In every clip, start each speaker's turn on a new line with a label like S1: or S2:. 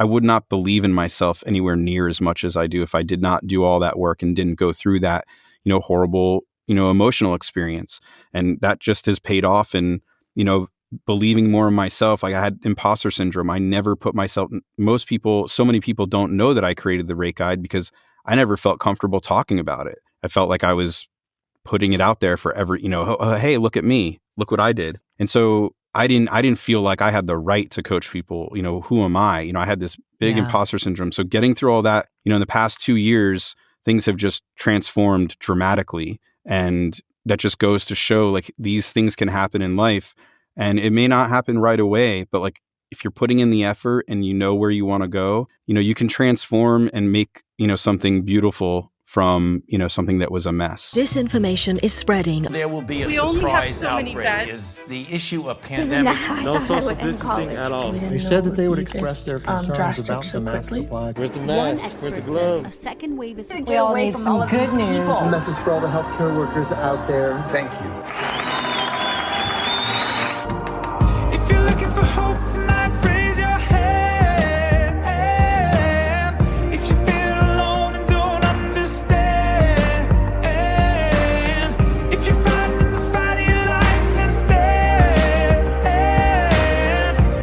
S1: I would not believe in myself anywhere near as much as I do if I did not do all that work and didn't go through that, horrible, emotional experience. And that just has paid off in, believing more in myself. Like I had imposter syndrome. I never put myself, so many people don't know that I created the rate guide because I never felt comfortable talking about it. I felt like I was putting it out there for every, hey, look at me, look what I did. And so I didn't feel like I had the right to coach people. Who am I? I had this big imposter syndrome. So getting through all that, in the past 2 years, things have just transformed dramatically. And that just goes to show like these things can happen in life. And it may not happen right away, but like if you're putting in the effort and you know where you want to go, you can transform and make, something beautiful from, something that was a mess.
S2: Disinformation is spreading.
S3: There will be a surprise outbreak. Is the issue of pandemic.
S4: No social distancing at all.
S5: They said that they would express their concerns about the mask supply.
S4: Where's the mask? Where's the gloves?
S6: A second wave is...
S7: We all need some good news.
S8: A message for all the healthcare workers out there.
S3: Thank you.
S9: If you're looking for hope tonight, raise your hand. If you feel alone and don't understand, if you're fighting the fight of your life, then stand.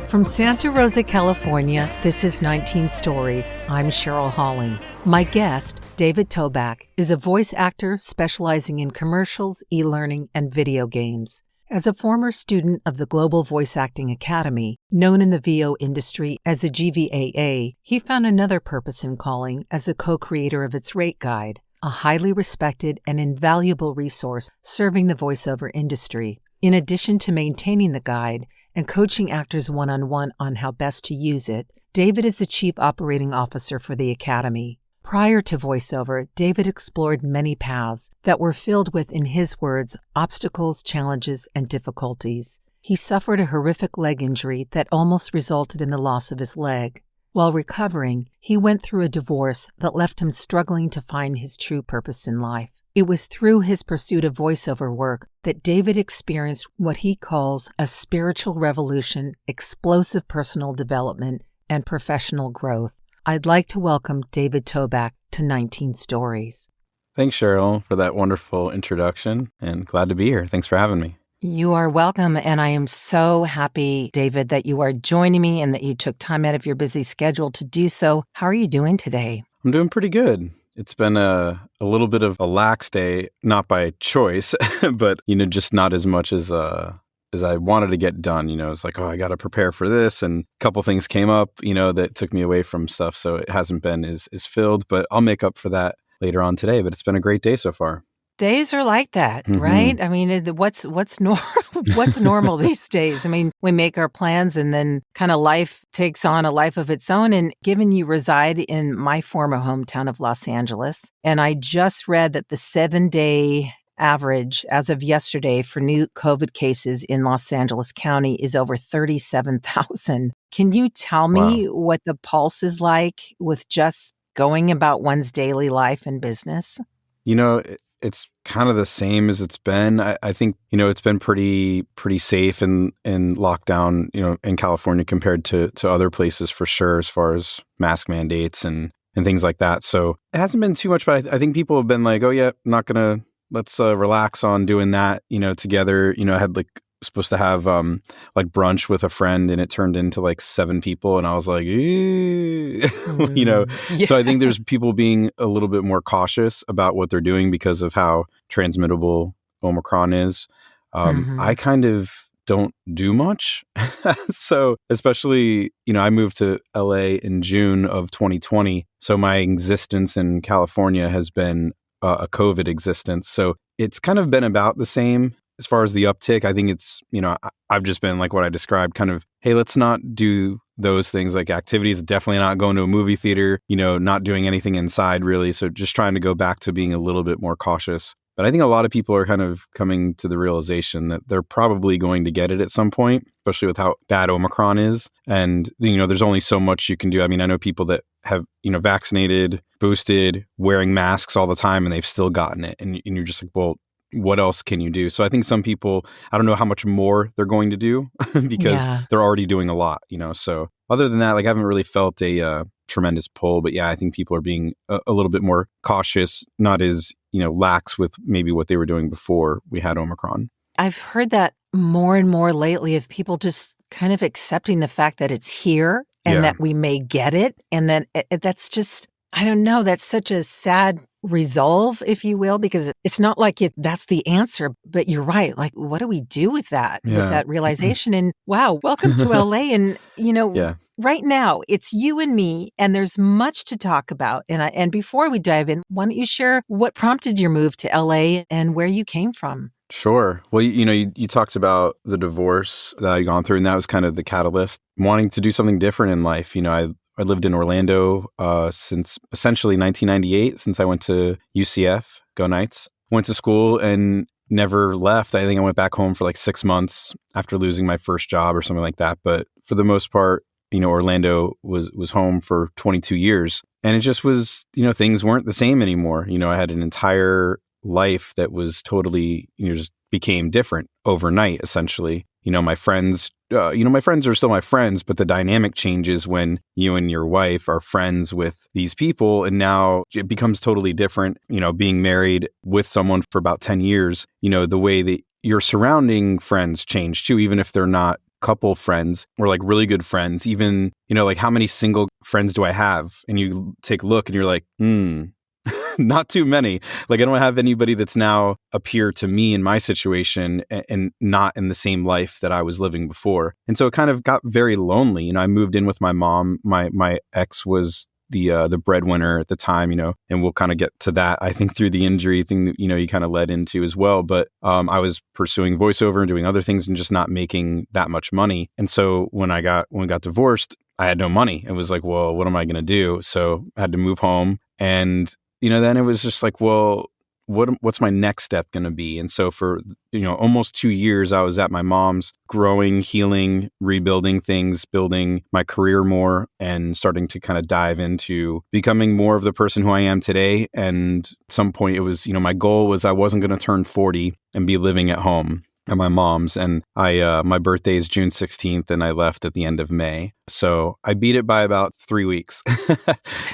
S10: From Santa Rosa, California, this is 19 Stories. I'm Cheryl Halling. My guest, David Toback, is a voice actor specializing in commercials, e-learning, and video games. As a former student of the Global Voice Acting Academy, known in the VO industry as the GVAA, he found another purpose in calling as the co-creator of its rate guide, a highly respected and invaluable resource serving the voiceover industry. In addition to maintaining the guide and coaching actors one-on-one on how best to use it, David is the Chief Operating Officer for the Academy. Prior to voiceover, David explored many paths that were filled with, in his words, obstacles, challenges, and difficulties. He suffered a horrific leg injury that almost resulted in the loss of his leg. While recovering, he went through a divorce that left him struggling to find his true purpose in life. It was through his pursuit of voiceover work that David experienced what he calls a spiritual revolution, explosive personal development, and professional growth. I'd like to welcome David Toback to 19 Stories.
S1: Thanks, Cheryl, for that wonderful introduction, and glad to be here. Thanks for having me.
S10: You are welcome, and I am so happy, David, that you are joining me and that you took time out of your busy schedule to do so. How are you doing today?
S1: I'm doing pretty good. It's been a little bit of a lax day, not by choice, but, just not as much as I wanted to get done. It's like, I got to prepare for this. And a couple things came up, that took me away from stuff. So it hasn't been as filled, but I'll make up for that later on today. But it's been a great day so far.
S10: Days are like that, right? I mean, what's normal these days? I mean, we make our plans and then kind of life takes on a life of its own. And given you reside in my former hometown of Los Angeles, and I just read that the 7-day average as of yesterday for new COVID cases in Los Angeles County is over 37,000. Can you tell me what the pulse is like with just going about one's daily life and business?
S1: It's kind of the same as it's been. I think, it's been pretty safe in lockdown, in California compared to other places for sure, as far as mask mandates and things like that. So it hasn't been too much, but I think people have been like, oh yeah, let's relax on doing that, together. I had supposed to have brunch with a friend and it turned into 7 people and I was like, Yeah. So I think there's people being a little bit more cautious about what they're doing because of how transmittable Omicron is. I kind of don't do much. So especially, I moved to LA in June of 2020. So my existence in California has been a COVID existence. So it's kind of been about the same as far as the uptick. I think it's, I've just been like what I described, kind of, hey, let's not do those things like activities, definitely not going to a movie theater, not doing anything inside really. So just trying to go back to being a little bit more cautious. But I think a lot of people are kind of coming to the realization that they're probably going to get it at some point, especially with how bad Omicron is. And, there's only so much you can do. I mean, I know people that have, vaccinated, boosted, wearing masks all the time, and they've still gotten it. And you're just like, well, what else can you do? So I think some people, I don't know how much more they're going to do because
S10: Yeah.
S1: they're already doing a lot, so other than that, like I haven't really felt a tremendous pull, but yeah, I think people are being a little bit more cautious, not as, lax with maybe what they were doing before we had Omicron.
S10: I've heard that more and more lately of people just kind of accepting the fact that it's here and
S1: Yeah.
S10: that we may get it. And then that's just, I don't know, that's such a sad resolve, if you will, because it's not like that's the answer, but you're right. Like, what do we do with that, with
S1: Yeah.
S10: that realization? And wow, welcome to LA. And,
S1: Yeah.
S10: right now it's you and me, and there's much to talk about. And before we dive in, why don't you share what prompted your move to LA and where you came from?
S1: Sure. Well, you talked about the divorce that I'd gone through, and that was kind of the catalyst, wanting to do something different in life. I lived in Orlando since essentially 1998, since I went to UCF, go Knights. Went to school and never left. I think I went back home for like 6 months after losing my first job or something like that. But for the most part, Orlando was home for 22 years. And it just was, things weren't the same anymore. I had an entire life that was totally, just became different overnight, essentially. My friends, my friends are still my friends, but the dynamic changes when you and your wife are friends with these people. And now it becomes totally different, being married with someone for about 10 years, the way that your surrounding friends change too, even if they're not couple friends or like really good friends, even, like how many single friends do I have? And you take a look and you're like, not too many. Like I don't have anybody that's now a peer to me in my situation and not in the same life that I was living before. And so it kind of got very lonely. I moved in with my mom. My ex was the breadwinner at the time, and we'll kind of get to that, I think, through the injury thing that, you kind of led into as well. But I was pursuing voiceover and doing other things and just not making that much money. And so when we got divorced, I had no money. It was like, well, what am I going to do? So I had to move home. And then it was just like, well, what's my next step going to be? And so for, almost 2 years, I was at my mom's, growing, healing, rebuilding things, building my career more, and starting to kind of dive into becoming more of the person who I am today. And at some point it was, my goal was I wasn't going to turn 40 and be living at home at my mom's. And my birthday is June 16th and I left at the end of May. So I beat it by about 3 weeks.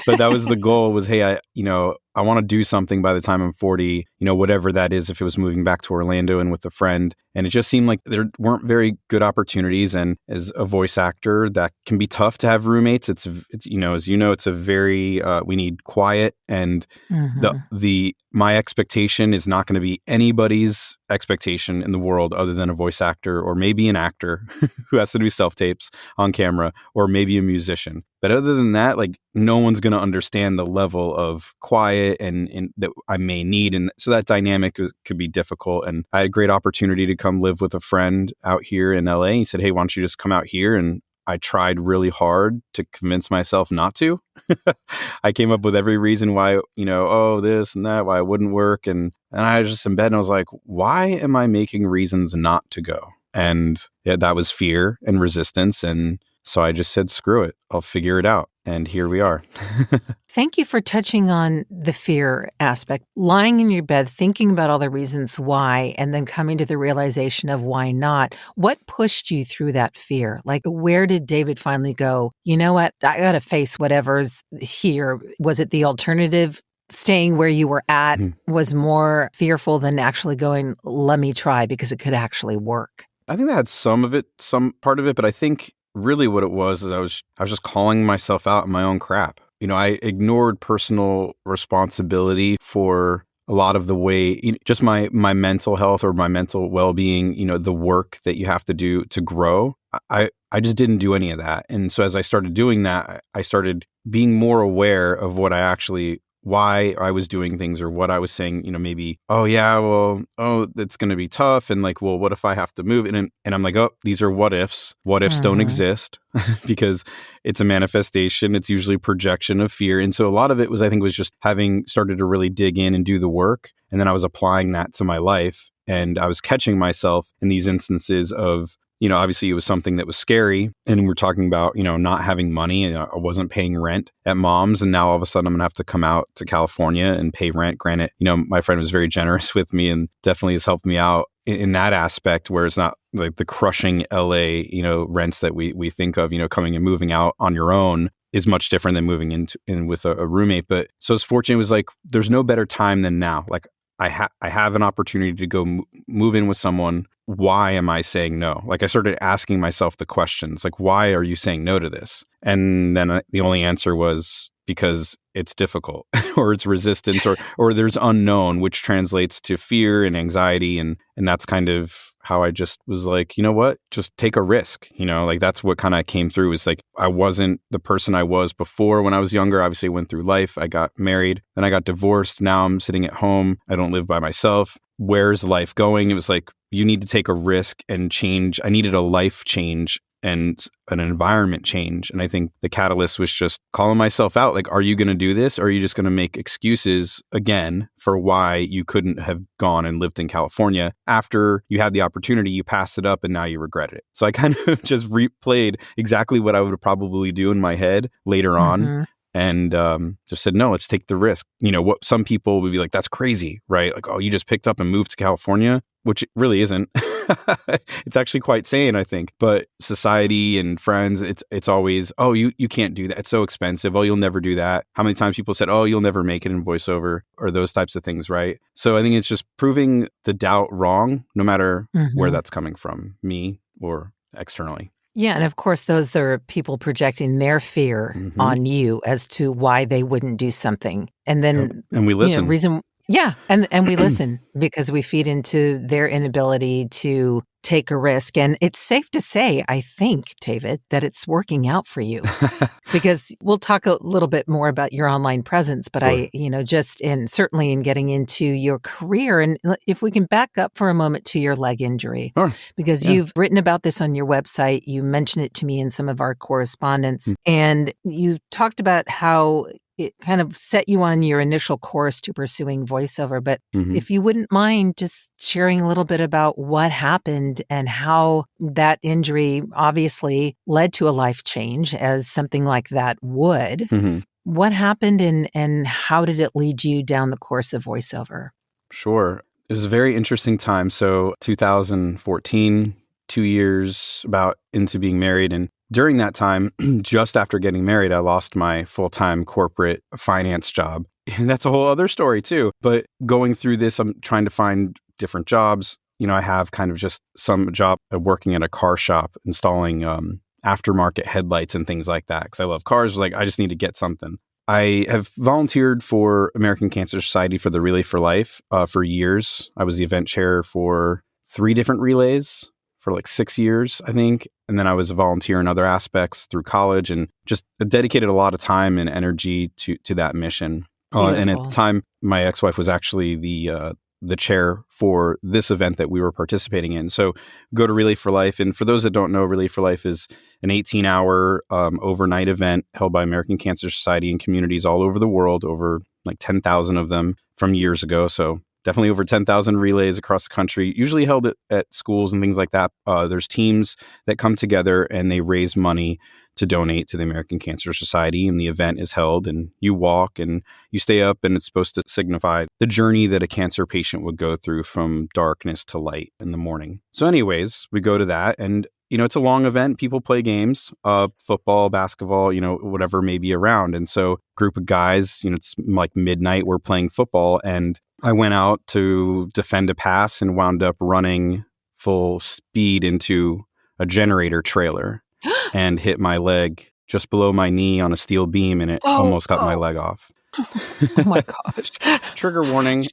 S1: But that was the goal was, hey, I want to do something by the time I'm 40, whatever that is, if it was moving back to Orlando and with a friend. And it just seemed like there weren't very good opportunities. And as a voice actor, that can be tough to have roommates. It's it's a very, we need quiet. And my expectation is not going to be anybody's expectation in the world other than a voice actor or maybe an actor who has to do self-tapes on camera or maybe a musician. But other than that, like no one's going to understand the level of quiet and that I may need. And so that dynamic could be difficult. And I had a great opportunity to come live with a friend out here in LA. He said, hey, why don't you just come out here? And I tried really hard to convince myself not to. I came up with every reason why, this and that, why it wouldn't work. And I was just in bed and I was like, why am I making reasons not to go? And yeah, that was fear and resistance. And so I just said, screw it, I'll figure it out. And here we are.
S10: Thank you for touching on the fear aspect. Lying in your bed, thinking about all the reasons why, and then coming to the realization of why not. What pushed you through that fear? Like, where did David finally go, you know what, I got to face whatever's here? Was it the alternative? Staying where you were at was more fearful than actually going, let me try because it could actually work.
S1: I think that had some part of it, but I think really what it was is I was just calling myself out on my own crap. I ignored personal responsibility for a lot of the way, just my mental health or my mental well-being, the work that you have to do to grow. I just didn't do any of that. And so as I started doing that, I started being more aware of why I was doing things or what I was saying, maybe, that's going to be tough. And like, well, what if I have to move? And I'm like, oh, these are what ifs. What ifs don't exist because it's a manifestation. It's usually projection of fear. And so a lot of it was just having started to really dig in and do the work. And then I was applying that to my life and I was catching myself in these instances of, obviously it was something that was scary. And we're talking about, not having money. And I wasn't paying rent at mom's. And now all of a sudden I'm going to have to come out to California and pay rent. Granted, my friend was very generous with me and definitely has helped me out in that aspect where it's not like the crushing LA, rents that we think of, coming and moving out on your own is much different than moving in with a roommate. But so it's fortunate. It was like, there's no better time than now. Like I have an opportunity to go move in with someone. Why am I saying no? Like I started asking myself the questions, like, why are you saying no to this? And then the only answer was because it's difficult or it's resistance or there's unknown, which translates to fear and anxiety. And that's kind of how I just was like, you know what, just take a risk, like that's what kind of came through is like, I wasn't the person I was before when I was younger. Obviously I went through life. I got married, then I got divorced. Now I'm sitting at home. I don't live by myself. Where's life going? It was like, you need to take a risk and change. I needed a life change and an environment change. And I think the catalyst was just calling myself out. Like, are you going to do this? Or are you just going to make excuses again for why you couldn't have gone and lived in California after you had the opportunity, you passed it up and now you regret it. So I kind of just replayed exactly what I would probably do in my head later on. And just said, no, let's take the risk. What some people would be like, that's crazy, right? Like, oh, you just picked up and moved to California, which it really isn't. It's actually quite sane, I think. But society and friends, it's always, oh, you can't do that. It's so expensive. Oh, you'll never do that. How many times people said, oh, you'll never make it in voiceover or those types of things, right? So I think it's just proving the doubt wrong, no matter where that's coming from, me or externally.
S10: Yeah. And of course, those are people projecting their fear on you as to why they wouldn't do something. And then,
S1: and we listen.
S10: And we listen because we feed into their inability to take a risk. And it's safe to say, I think, David, that it's working out for you because we'll talk a little bit more about your online presence, but sure. Certainly in getting into your career. And if we can back up for a moment to your leg injury,
S1: sure.
S10: Because you've written about this on your website, you mentioned it to me in some of our correspondence, and you've talked about how it kind of set you on your initial course to pursuing voiceover. But if you wouldn't mind just sharing a little bit about what happened and how that injury obviously led to a life change, as something like that would. What happened and how did it lead you down the course of voiceover?
S1: Sure. It was a very interesting time. So 2014, 2 years about into being married. And during that time, just after getting married, I lost my full-time corporate finance job. And that's a whole other story too. But going through this, I'm trying to find different jobs. I have kind of just some job working at a car shop, installing aftermarket headlights and things like that. Because I love cars. Like, I just need to get something. I have volunteered for American Cancer Society for the Relay for Life for years. I was the event chair for 3 different relays for like 6 years, I think. And then I was a volunteer in other aspects through college and just dedicated a lot of time and energy to that mission. And at the time, my ex-wife was actually the chair for this event that we were participating in. So go to Relay for Life. And for those that don't know, Relay for Life is an 18-hour overnight event held by American Cancer Society in communities all over the world, over like 10,000 of them from years ago. So definitely over 10,000 relays across the country, usually held at schools and things like that. There's teams that come together and they raise money to donate to the American Cancer Society. And the event is held and you walk and you stay up, and it's supposed to signify the journey that a cancer patient would go through from darkness to light in the morning. So anyways, we go to that, and it's a long event. People play games, football, basketball, whatever may be around. And so group of guys, it's like midnight, we're playing football. And I went out to defend a pass and wound up running full speed into a generator trailer and hit my leg just below my knee on a steel beam, and it almost cut my leg off.
S10: Oh my gosh.
S1: Trigger warning.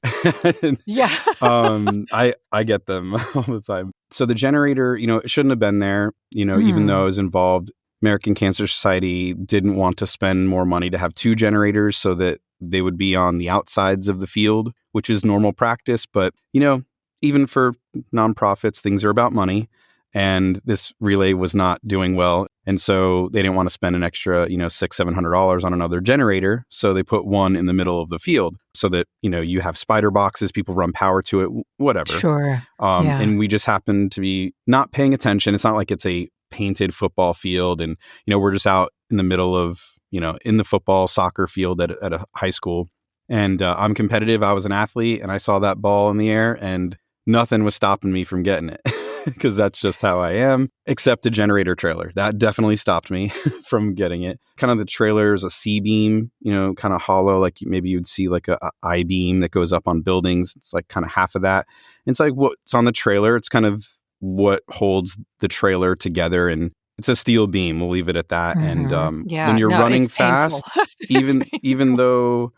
S10: Yeah.
S1: I get them all the time. So the generator, it shouldn't have been there, even though I was involved. American Cancer Society didn't want to spend more money to have 2 generators so that they would be on the outsides of the field, which is normal practice. But, even for nonprofits, things are about money. And this relay was not doing well. And so they didn't want to spend an extra, $600-700 on another generator. So they put one in the middle of the field so that, you have spider boxes, people run power to it, whatever.
S10: Sure.
S1: And we just happened to be not paying attention. It's not like it's a painted football field. And, we're just out in the middle of, in the football soccer field at a high school. And I'm competitive. I was an athlete and I saw that ball in the air and nothing was stopping me from getting it. Because that's just how I am, except the generator trailer. That definitely stopped me from getting it. Kind of the trailer is a C-beam, kind of hollow, like maybe you'd see like a I-beam that goes up on buildings. It's like kind of half of that. And it's like what's on the trailer. It's kind of what holds the trailer together. And it's a steel beam. We'll leave it at that.
S10: Mm-hmm.
S1: And when you're running fast, even though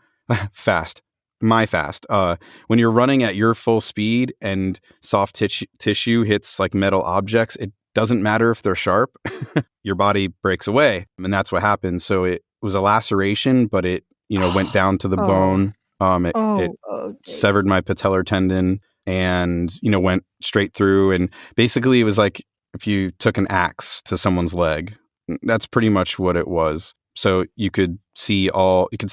S1: fast. When you're running at your full speed and soft tissue hits like metal objects, it doesn't matter if they're sharp. Your body breaks away. And that's what happened. So it was a laceration, but it, went down to the bone. It severed my patellar tendon and, went straight through. And basically it was like if you took an axe to someone's leg. That's pretty much what it was. So you could see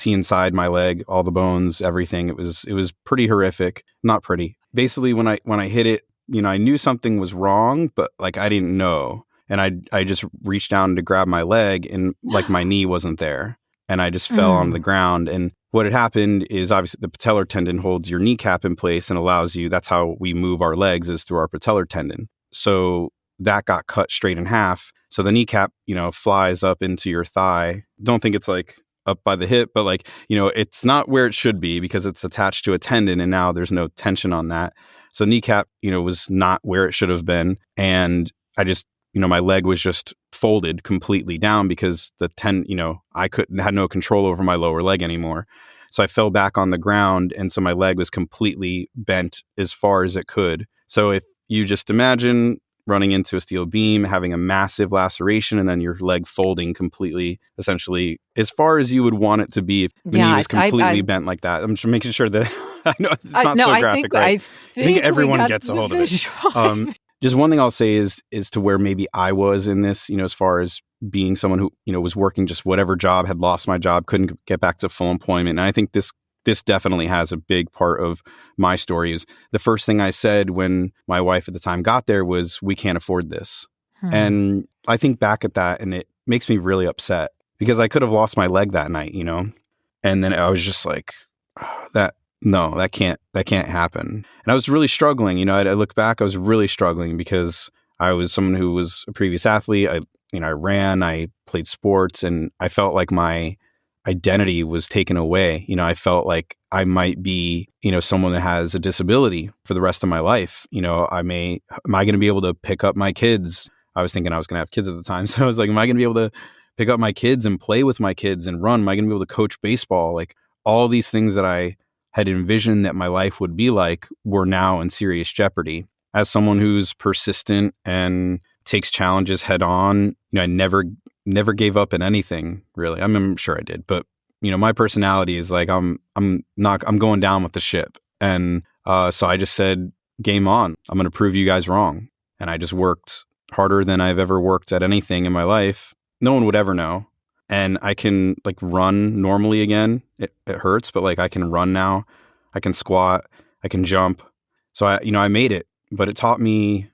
S1: inside my leg, all the bones, everything. It was pretty horrific. Not pretty. Basically, when I hit it, I knew something was wrong, but like I didn't know. And I just reached down to grab my leg and like my knee wasn't there. And I just fell on the ground. And what had happened is obviously the patellar tendon holds your kneecap in place and allows you, that's how we move our legs is through our patellar tendon. So that got cut straight in half. So the kneecap, flies up into your thigh. Don't think it's like up by the hip, but like, it's not where it should be because it's attached to a tendon and now there's no tension on that. So kneecap, was not where it should have been. And I just, my leg was just folded completely down because I had no control over my lower leg anymore. So I fell back on the ground. And so my leg was completely bent as far as it could. So if you just imagine running into a steel beam, having a massive laceration, and then your leg folding completely, essentially, as far as you would want it to be if the knee was completely bent like that. I'm just making sure that I know it's not so graphic, right? I think everyone gets a hold of it. Just one thing I'll say is to where maybe I was in this, as far as being someone who, was working just whatever job, had lost my job, couldn't get back to full employment. And I think this definitely has a big part of my story. Is the first thing I said when my wife at the time got there was, we can't afford this. And I think back at that and it makes me really upset because I could have lost my leg that night, and then I was just like, that can't happen. And I was really struggling, I look back, I was really struggling because I was someone who was a previous athlete. I ran, I played sports, and I felt like my identity was taken away. I felt like I might be, someone that has a disability for the rest of my life. Am I going to be able to pick up my kids? I was thinking I was going to have kids at the time. So I was like, am I going to be able to pick up my kids and play with my kids and run? Am I going to be able to coach baseball? Like all these things that I had envisioned that my life would be like were now in serious jeopardy. As someone who's persistent and takes challenges head on, I never gave up in anything, really. I'm sure I did, but my personality is like I'm going down with the ship, and so I just said, game on. I'm going to prove you guys wrong, and I just worked harder than I've ever worked at anything in my life. No one would ever know, and I can like run normally again. It hurts, but like I can run now. I can squat. I can jump. So I made it, but it taught me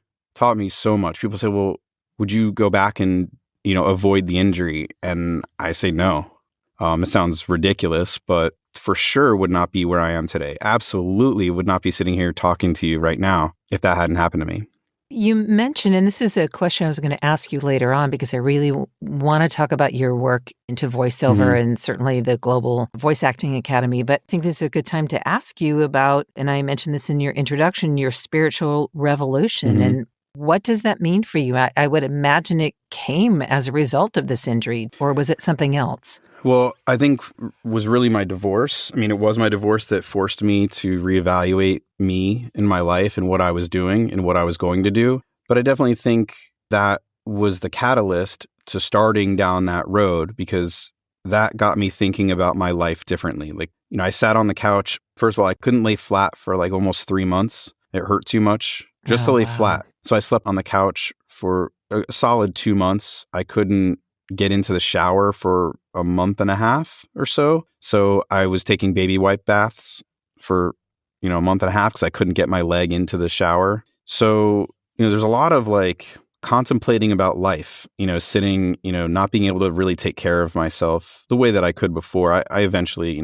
S1: so much. People say, well, would you go back and avoid the injury? And I say no. It sounds ridiculous, but for sure would not be where I am today. Absolutely would not be sitting here talking to you right now if that hadn't happened to me.
S10: You mentioned, and this is a question I was going to ask you later on because I really want to talk about your work into voiceover and certainly the Global Voice Acting Academy. But I think this is a good time to ask you about, and I mentioned this in your introduction, your spiritual revolution. And what does that mean for you? I would imagine it came as a result of this injury, or was it something else?
S1: Well, I think was really my divorce. I mean, it was my divorce that forced me to reevaluate me in my life and what I was doing and what I was going to do. But I definitely think that was the catalyst to starting down that road because that got me thinking about my life differently. Like, I sat on the couch. First of all, I couldn't lay flat for like almost 3 months. It hurt too much just to lay flat. So I slept on the couch for a solid 2 months. I couldn't get into the shower for a month and a half or so. So I was taking baby wipe baths for, a month and a half because I couldn't get my leg into the shower. So, there's a lot of like contemplating about life, sitting, not being able to really take care of myself the way that I could before. I eventually,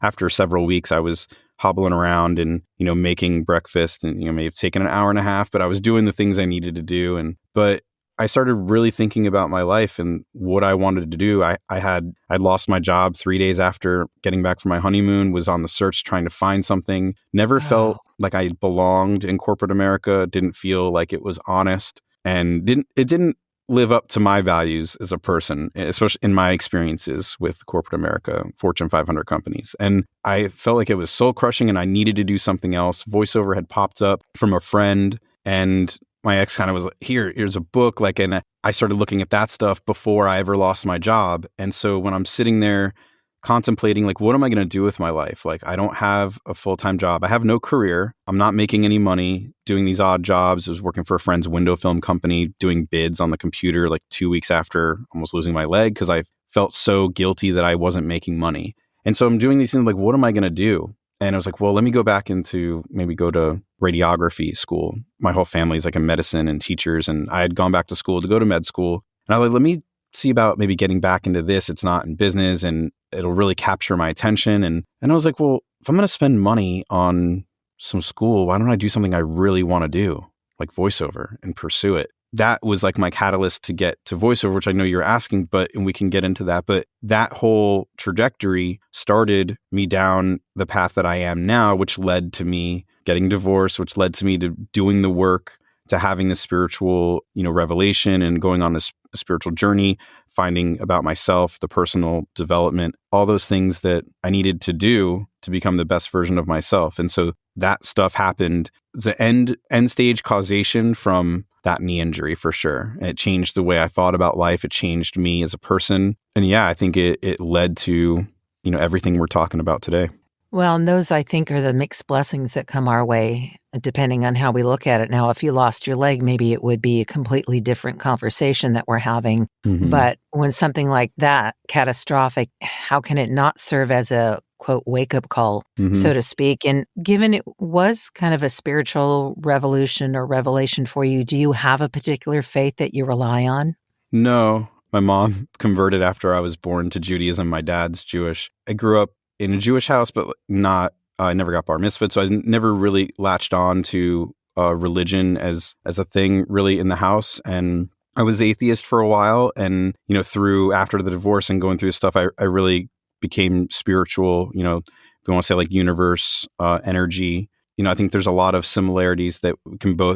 S1: after several weeks, I was hobbling around and, making breakfast and, may have taken an hour and a half, but I was doing the things I needed to do. But I started really thinking about my life and what I wanted to do. I'd lost my job 3 days after getting back from my honeymoon, was on the search trying to find something, never felt like I belonged in corporate America, didn't feel like it was honest, and didn't live up to my values as a person, especially in my experiences with corporate America, Fortune 500 companies. And I felt like it was soul crushing and I needed to do something else. VoiceOver had popped up from a friend, and my ex kind of was like, here's a book. And I started looking at that stuff before I ever lost my job. And so when I'm sitting there contemplating, what am I going to do with my life? I don't have a full-time job. I have no career. I'm not making any money doing these odd jobs. I was working for a friend's window film company, doing bids on the computer 2 weeks after almost losing my leg because I felt so guilty that I wasn't making money. And so I'm doing these things what am I going to do? And I was like, well, let me go back into maybe go to radiography school. My whole family's in medicine and teachers, and I had gone back to school to go to med school. And I was like, let me see about maybe getting back into this. It's not in business and it'll really capture my attention. And I was like, well, if I'm going to spend money on some school, why don't I do something I really want to do, like voiceover, and pursue it? That was my catalyst to get to voiceover, which I know you're asking, and we can get into that. But that whole trajectory started me down the path that I am now, which led to me getting divorced, which led to me to doing the work, to having this spiritual, revelation and going on this spiritual journey, finding about myself, the personal development, all those things that I needed to do to become the best version of myself. And so that stuff happened. The end stage causation from that knee injury for sure. And it changed the way I thought about life. It changed me as a person. And I think it led to, everything we're talking about today.
S10: Well, and those, I think, are the mixed blessings that come our way, depending on how we look at it. Now, if you lost your leg, maybe it would be a completely different conversation that we're having. Mm-hmm. But when something like that, catastrophic, how can it not serve as a, quote, wake-up call, mm-hmm. so to speak? And given it was kind of a spiritual revolution or revelation for you, do you have a particular faith that you rely on?
S1: No. My mom converted after I was born to Judaism. My dad's Jewish. I grew up in a Jewish house, but I never got bar mitzvahed, so I never really latched on to religion as a thing really in the house. And I was atheist for a while, and after the divorce and going through this stuff, I really became spiritual. If you want to say universe, energy. I think there's a lot of similarities that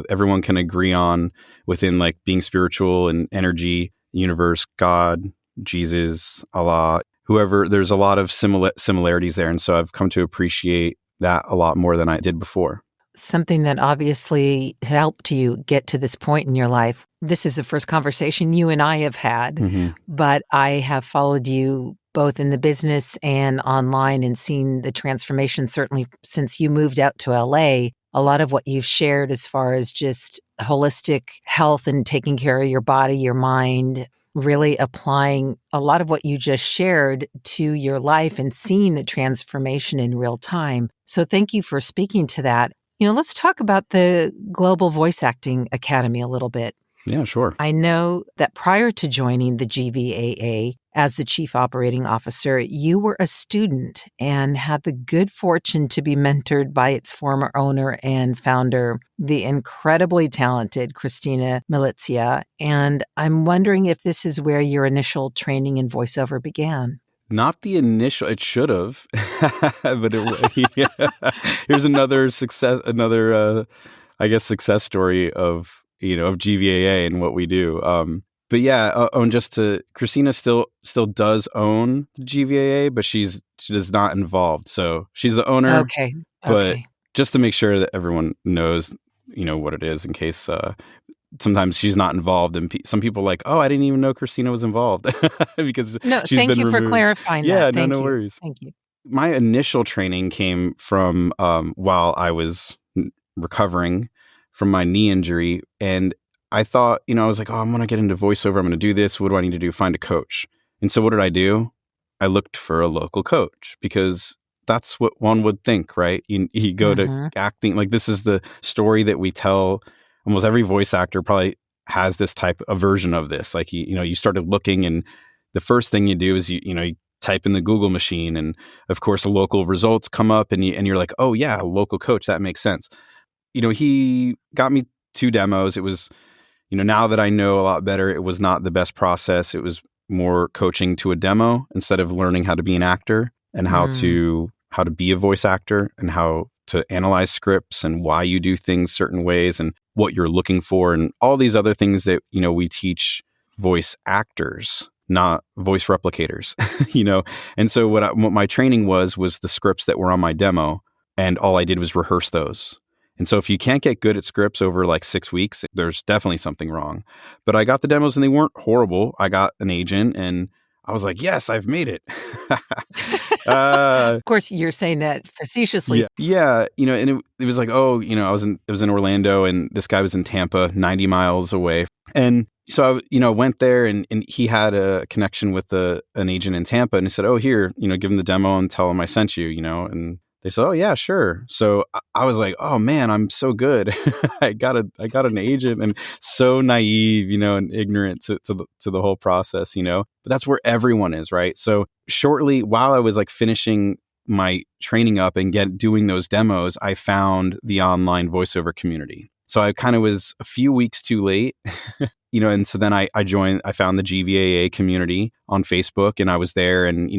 S1: everyone can agree on within being spiritual and energy, universe, God, Jesus, Allah. Whoever, there's a lot of similarities there. And so I've come to appreciate that a lot more than I did before.
S10: Something that obviously helped you get to this point in your life. This is the first conversation you and I have had, mm-hmm. but I have followed you both in the business and online and seen the transformation, certainly since you moved out to LA. A lot of what you've shared as far as just holistic health and taking care of your body, your mind, really applying a lot of what you just shared to your life and seeing the transformation in real time. So thank you for speaking to that. Let's talk about the Global Voice Acting Academy a little bit.
S1: Yeah, sure.
S10: I know that prior to joining the GVAA as the Chief Operating Officer, you were a student and had the good fortune to be mentored by its former owner and founder, the incredibly talented Christina Milizia. And I'm wondering if this is where your initial training in voiceover began.
S1: Not the initial, it should have, but here's another success story of GVAA and what we do. But yeah, Christina still does own the GVAA, but she is not involved. So she's the owner.
S10: Okay.
S1: But just to make sure that everyone knows, what it is in case sometimes she's not involved. And some people are like, oh, I didn't even know Christina was involved because she's
S10: thank
S1: been
S10: you
S1: removed.
S10: For clarifying
S1: yeah,
S10: that.
S1: No worries.
S10: Thank you.
S1: My initial training came from while I was recovering from my knee injury, and I thought, I was like, oh, I'm going to get into voiceover. I'm going to do this. What do I need to do? Find a coach. And so what did I do? I looked for a local coach because that's what one would think, right? You go to acting, like this is the story that we tell. Almost every voice actor probably has this type of version of this. Like, you started looking, and the first thing you do is you type in the Google machine, and of course the local results come up, and you're like, oh yeah, a local coach, that makes sense. He got me 2 demos. It was, now that I know a lot better, it was not the best process. It was more coaching to a demo instead of learning how to be an actor and how to be a voice actor and how to analyze scripts and why you do things certain ways and what you're looking for and all these other things that, we teach voice actors, not voice replicators, And so what my training was the scripts that were on my demo, and all I did was rehearse those. And so if you can't get good at scripts over like 6 weeks, there's definitely something wrong. But I got the demos and they weren't horrible. I got an agent and I was like, yes, I've made it.
S10: Of course, you're saying that facetiously.
S1: Yeah. And it was like, it was in Orlando and this guy was in Tampa, 90 miles away. And so I went there and he had a connection with an agent in Tampa, and he said, oh, here, give him the demo and tell him I sent you, and they said, oh yeah, sure. So I was like, oh man, I'm so good. I got an agent, and so naive, and ignorant to the whole process, but that's where everyone is, right? So shortly while I was like finishing my training up and doing those demos, I found the online voiceover community. So I kind of was a few weeks too late, and so then I found the GVAA community on Facebook, and I was there, and,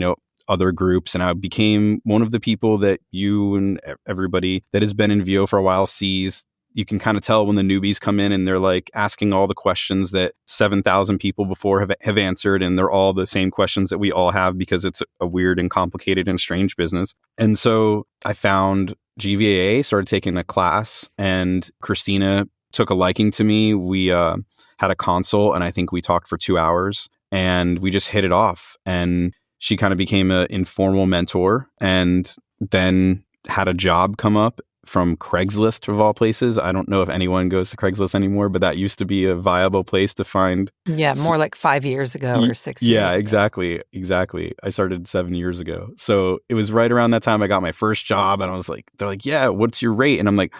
S1: other groups, and I became one of the people that you and everybody that has been in VO for a while sees. You can kind of tell when the newbies come in and they're like asking all the questions that 7,000 people before have answered, and they're all the same questions that we all have because it's a weird and complicated and strange business. And so I found GVAA, started taking a class, and Christina took a liking to me. We had a consult, and I think we talked for 2 hours, and we just hit it off. And she kind of became an informal mentor, and then had a job come up from Craigslist, of all places. I don't know if anyone goes to Craigslist anymore, but that used to be a viable place to find.
S10: Yeah, more like 5 years ago or 6 years ago.
S1: Yeah, exactly. I started 7 years ago. So it was right around that time I got my first job, and I was like, they're like, yeah, what's your rate? And I'm like,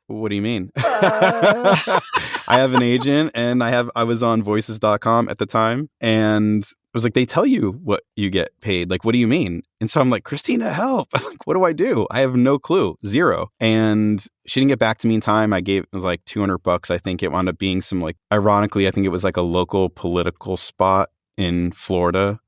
S1: what do you mean? I have an agent, and I was on voices.com at the time, and I was like, they tell you what you get paid. Like, what do you mean? And so I'm like, Christina, help. I'm like, what do I do? I have no clue. Zero. And she didn't get back to me in time. It was like $200. I think it wound up being some, like, ironically, I think it was like a local political spot in Florida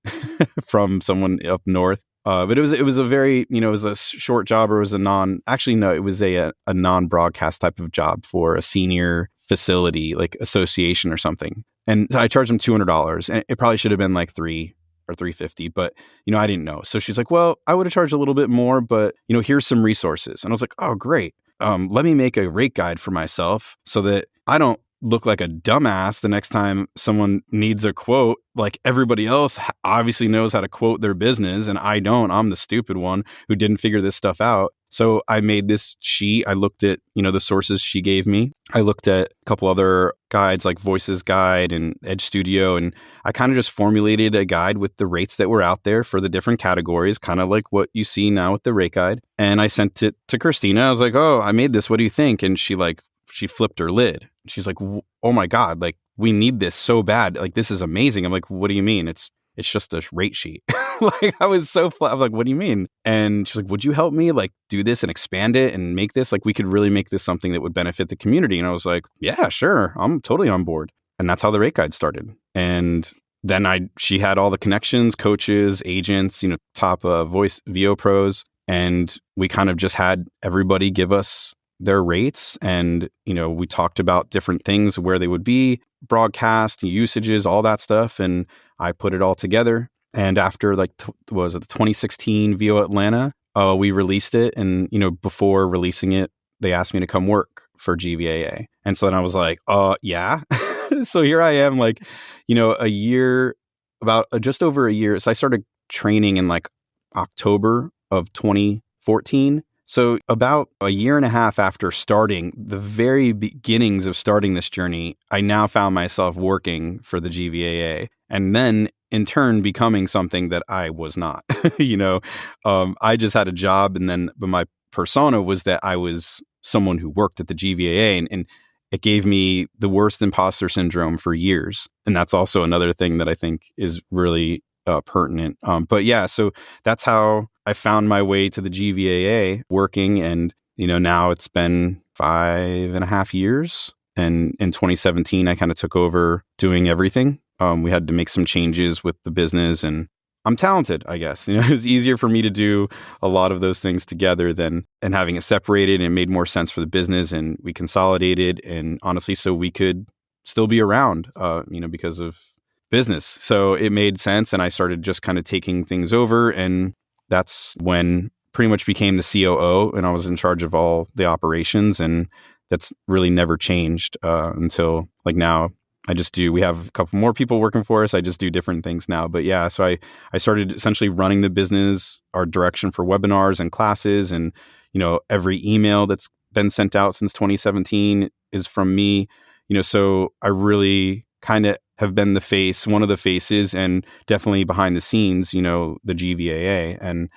S1: from someone up north. But it was a very, it was a short job, or it was it was a non-broadcast type of job for a senior facility, like association or something. And so I charged them $200, and it probably should have been like $300 or $350, but I didn't know. So she's like, well, I would have charged a little bit more, but here's some resources. And I was like, oh, great. Let me make a rate guide for myself so that I don't look like a dumbass the next time someone needs a quote. Like, everybody else obviously knows how to quote their business, and I don't. I'm the stupid one who didn't figure this stuff out. So I made this sheet. I looked at, the sources she gave me. I looked at a couple other guides like Voices Guide and Edge Studio, and I kind of just formulated a guide with the rates that were out there for the different categories, kind of like what you see now with the rate guide. And I sent it to Christina. I was like, oh, I made this. What do you think? And she flipped her lid. She's like, oh my God, like, we need this so bad. Like, this is amazing. I'm like, what do you mean? It's just a rate sheet. Like, I was so flat. I'm like, what do you mean? And she's like, would you help me like do this and expand it and make this, like, we could really make this something that would benefit the community? And I was like, yeah, sure. I'm totally on board. And that's how the rate guide started. And then she had all the connections, coaches, agents, top voice VO pros. And we kind of just had everybody give us their rates. And, we talked about different things, where they would be, broadcast, usages, all that stuff. And I put it all together. And after the 2016 VO Atlanta, we released it. And, before releasing it, they asked me to come work for GVAA. And so then I was like, yeah. So here I am, like, a year, just over a year. So I started training in like October of 2014. So about a year and a half after starting, the very beginnings of starting this journey, I now found myself working for the GVAA and then in turn becoming something that I was not. I just had a job but my persona was that I was someone who worked at the GVAA and it gave me the worst imposter syndrome for years. And that's also another thing that I think is really pertinent. But yeah, so that's how I found my way to the GVAA working. And, now it's been 5.5 years. And in 2017, I kind of took over doing everything. We had to make some changes with the business and I'm talented, I guess. It was easier for me to do a lot of those things together than having it separated, and it made more sense for the business and we consolidated and honestly, so we could still be around, because of business. So it made sense. And I started just kind of taking things over. And that's when pretty much became the COO and I was in charge of all the operations. And that's really never changed until like now. We have a couple more people working for us. I just do different things now. But yeah, so I started essentially running the business, our direction for webinars and classes. And, every email that's been sent out since 2017 is from me. So I really kind of have been one of the faces and definitely behind the scenes, the GVAA. And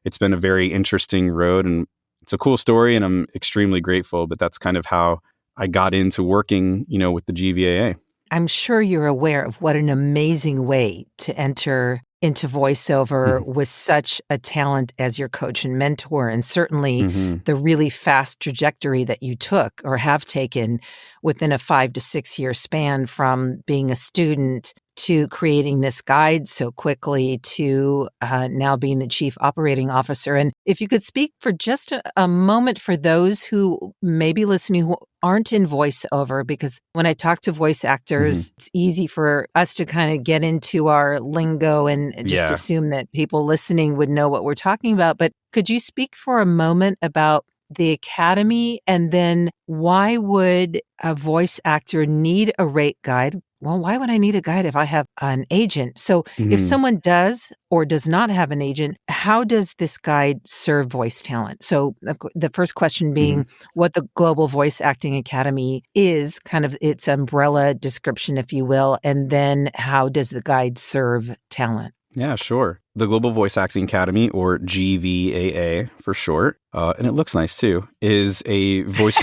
S1: it's been a very interesting road and it's a cool story and I'm extremely grateful. But that's kind of how I got into working, with the GVAA.
S10: I'm sure you're aware of what an amazing way to enter into voiceover with such a talent as your coach and mentor, and certainly the really fast trajectory that you took or have taken within a 5 to 6 year span from being a student to creating this guide so quickly to now being the chief operating officer. And if you could speak for just a moment for those who may be listening who aren't in voiceover, because when I talk to voice actors, it's easy for us to kind of get into our lingo and just assume that people listening would know what we're talking about. But could you speak for a moment about the academy and then why would a voice actor need a rate guide? Well, why would I need a guide if I have an agent? So if someone does or does not have an agent, how does this guide serve voice talent? So the first question being what the Global Voice Acting Academy is, kind of its umbrella description, if you will, and then how does the guide serve talent?
S1: Yeah, sure. The Global Voice Acting Academy, or GVAA for short, and it looks nice too, is a voice.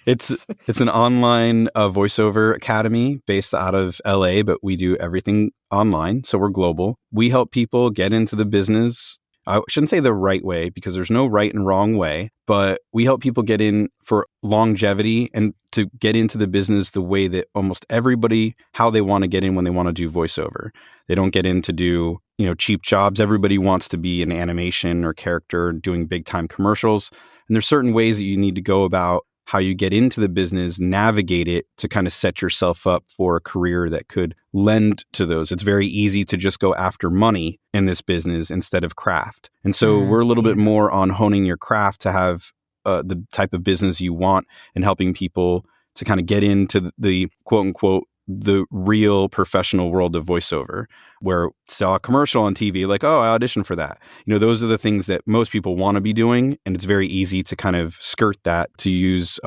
S1: It's an online voiceover academy based out of LA, but we do everything online, so we're global. We help people get into the business. I shouldn't say the right way because there's no right and wrong way, but we help people get in for longevity and to get into the business the way that almost everybody, how they want to get in when they want to do voiceover. They don't get in to do, cheap jobs. Everybody wants to be in animation or character doing big time commercials. And there's certain ways that you need to go about how you get into the business, navigate it to kind of set yourself up for a career that could lend to those. It's very easy to just go after money in this business instead of craft. And so we're a little bit more on honing your craft to have the type of business you want and helping people to kind of get into the quote unquote the real professional world of voiceover, where saw a commercial on TV, like, oh, I auditioned for that. Those are the things that most people want to be doing. And it's very easy to kind of skirt that to use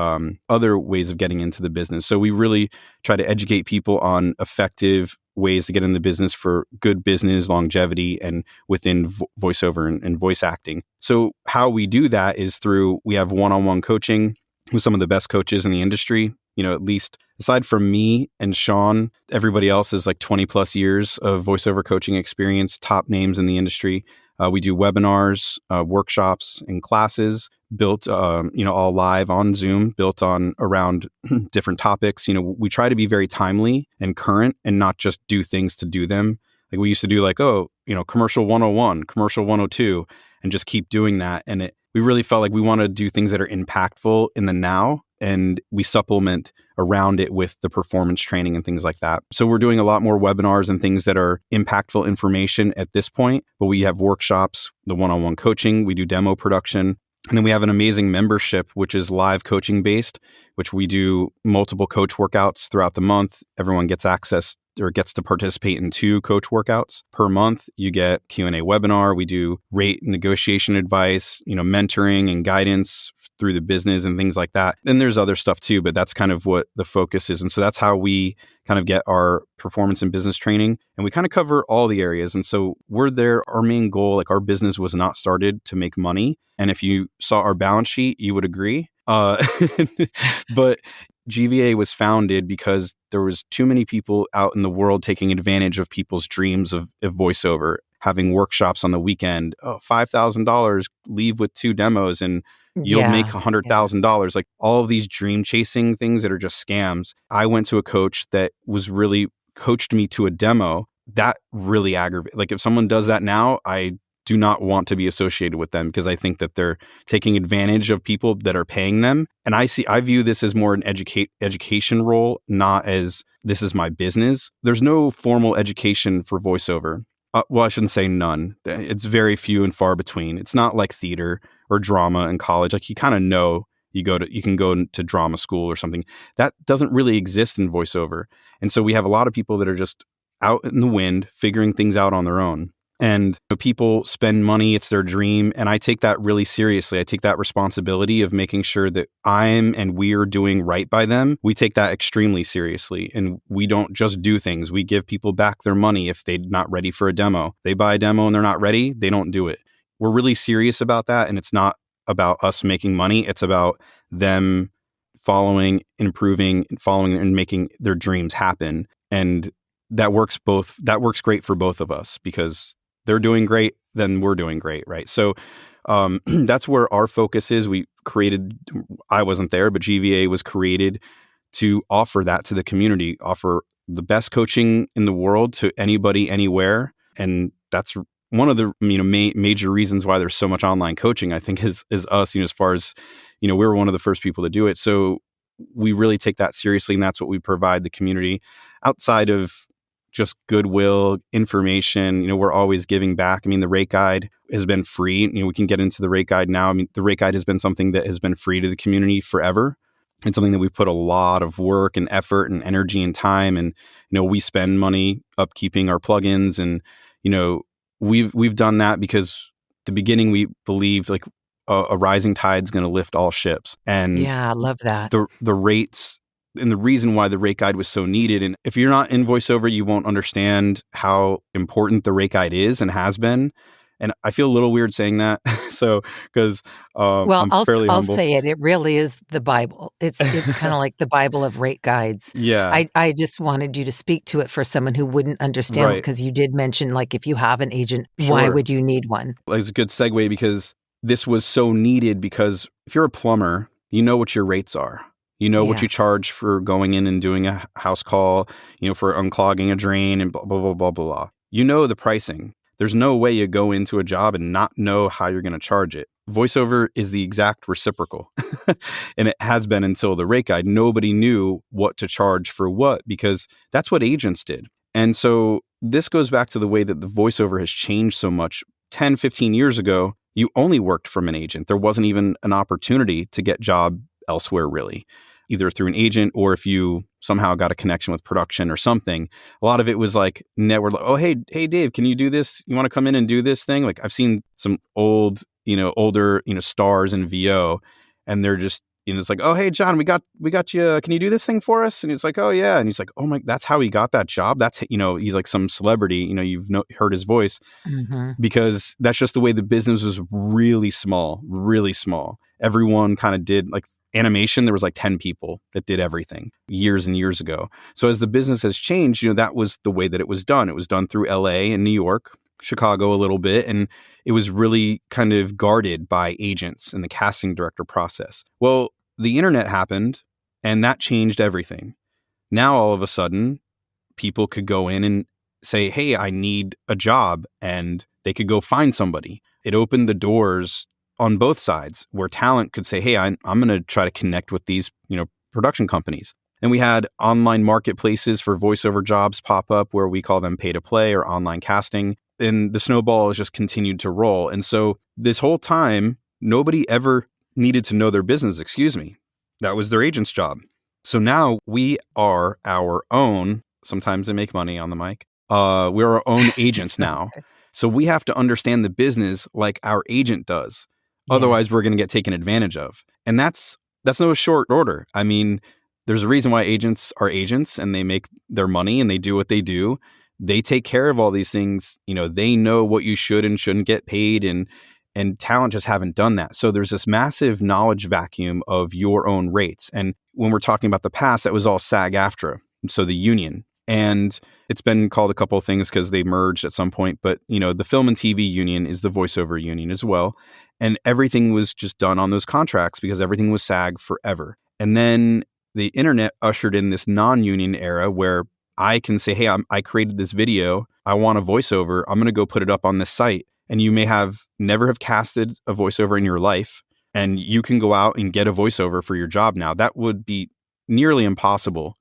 S1: other ways of getting into the business. So we really try to educate people on effective ways to get in the business for good business longevity and within voiceover and voice acting. So how we do that is we have one-on-one coaching with some of the best coaches in the industry. At least aside from me and Sean, everybody else is like 20 plus years of voiceover coaching experience, top names in the industry. We do webinars, workshops, and classes built, all live on Zoom, built on around different topics. We try to be very timely and current and not just do things to do them. Like we used to do commercial 101, commercial 102, and just keep doing that. And we really felt like we want to do things that are impactful in the now. And we supplement around it with the performance training and things like that. So we're doing a lot more webinars and things that are impactful information at this point. But we have workshops, the one-on-one coaching, we do demo production. And then we have an amazing membership, which is live coaching based, which we do multiple coach workouts throughout the month. Everyone gets access or gets to participate in 2 coach workouts per month. You get Q&A webinar. We do rate negotiation advice, mentoring and guidance through the business and things like that. Then there's other stuff too, but that's kind of what the focus is. And so that's how we kind of get our performance and business training. And we kind of cover all the areas. And so we're there. Our main goal, like our business was not started to make money. And if you saw our balance sheet, you would agree. But GVA was founded because there was too many people out in the world taking advantage of people's dreams of voiceover, having workshops on the weekend. Oh, $5,000, leave with 2 demos and you'll make $100,000. Like all of these dream chasing things that are just scams. I went to a coach that was really coached me to a demo that really aggravated. Like if someone does that now, I do not want to be associated with them because I think that they're taking advantage of people that are paying them. And I view this as more an education role, not as this is my business. There's no formal education for voiceover. Well, I shouldn't say none. It's very few and far between. It's not like theater or drama in college. Like you kind of know you can go to drama school or something. That doesn't really exist in voiceover. And so we have a lot of people that are just out in the wind, figuring things out on their own. And people spend money, it's their dream. And I take that really seriously. I take that responsibility of making sure that we're doing right by them. We take that extremely seriously. And we don't just do things. We give people back their money if they're not ready for a demo. They buy a demo and they're not ready, they don't do it. We're really serious about that. And it's not about us making money. It's about them following, improving, following and making their dreams happen. And that works great for both of us because they're doing great, then we're doing great, right? So that's where our focus is. I wasn't there, but GVA was created to offer that to the community, offer the best coaching in the world to anybody, anywhere. And that's one of the major reasons why there's so much online coaching, I think, is us, as far as, we were one of the first people to do it. So we really take that seriously, and that's what we provide the community outside of just goodwill, information. We're always giving back. The rate guide has been free. We can get into the rate guide now. The rate guide has been something that has been free to the community forever. It's something that we put a lot of work and effort and energy and time. And, we spend money upkeeping our plugins. And, we've done that because the beginning we believed like a rising tide's going to lift all ships. And
S10: yeah, I love that.
S1: The rates and the reason why the rate guide was so needed. And if you're not in voiceover, you won't understand how important the rate guide is and has been. And I feel a little weird saying that. So, because
S10: I'll say it. It really is the Bible. It's kind of like the Bible of rate guides.
S1: Yeah.
S10: I just wanted you to speak to it for someone who wouldn't understand,
S1: Right.
S10: because you did mention, like, if you have an agent,
S1: Sure.
S10: why would you need one?
S1: It's a good segue because this was so needed, because if you're a plumber, you know what your rates are. You know what
S10: Yeah.
S1: you charge for going in and doing a house call, for unclogging a drain and blah, blah, blah, blah, blah. You know the pricing. There's no way you go into a job and not know how you're going to charge it. VoiceOver is the exact reciprocal. And it has been until the rate guide. Nobody knew what to charge for what, because that's what agents did. And so this goes back to the way that the VoiceOver has changed so much. 10, 15 years ago, you only worked from an agent. There wasn't even an opportunity to get job elsewhere, really, either through an agent or if you somehow got a connection with production or something. A lot of it was like network, like, oh, hey, Dave, can you do this? You want to come in and do this thing? Like, I've seen some older, stars in VO, and they're just, it's like, oh, hey, John, we got you. Can you do this thing for us? And he's like, oh, yeah. And he's like, oh my, that's how he got that job. That's, he's like some celebrity, you've heard his voice, because that's just the way the business was really small, really small. Everyone kind of did like animation. There was like 10 people that did everything years and years ago. So as the business has changed, that was the way that it was done. It was done through LA and New York, Chicago a little bit. And it was really kind of guarded by agents and the casting director process. Well, the internet happened and that changed everything. Now, all of a sudden, people could go in and say, hey, I need a job, and they could go find somebody. It opened the doors on both sides where talent could say, hey, I'm going to try to connect with these, production companies. And we had online marketplaces for voiceover jobs pop up where we call them pay to play or online casting. And the snowball has just continued to roll. And so this whole time, nobody ever needed to know their business. That was their agent's job. So now we are our own Sometimes they make money on the mic. We're our own agents now. So we have to understand the business like our agent does. Otherwise, we're going to get taken advantage of. And that's no short order. I mean, there's a reason why agents are agents and they make their money and they do what they do. They take care of all these things. They know what you should and shouldn't get paid, and talent just haven't done that. So there's this massive knowledge vacuum of your own rates. And when we're talking about the past, that was all SAG-AFTRA, so the union. And it's been called a couple of things because they merged at some point. But, the film and TV union is the voiceover union as well. And everything was just done on those contracts because everything was SAG forever. And then the internet ushered in this non-union era where I can say, hey, I created this video. I want a voiceover. I'm going to go put it up on this site. And you may never have casted a voiceover in your life. And you can go out and get a voiceover for your job now. That would be nearly impossible,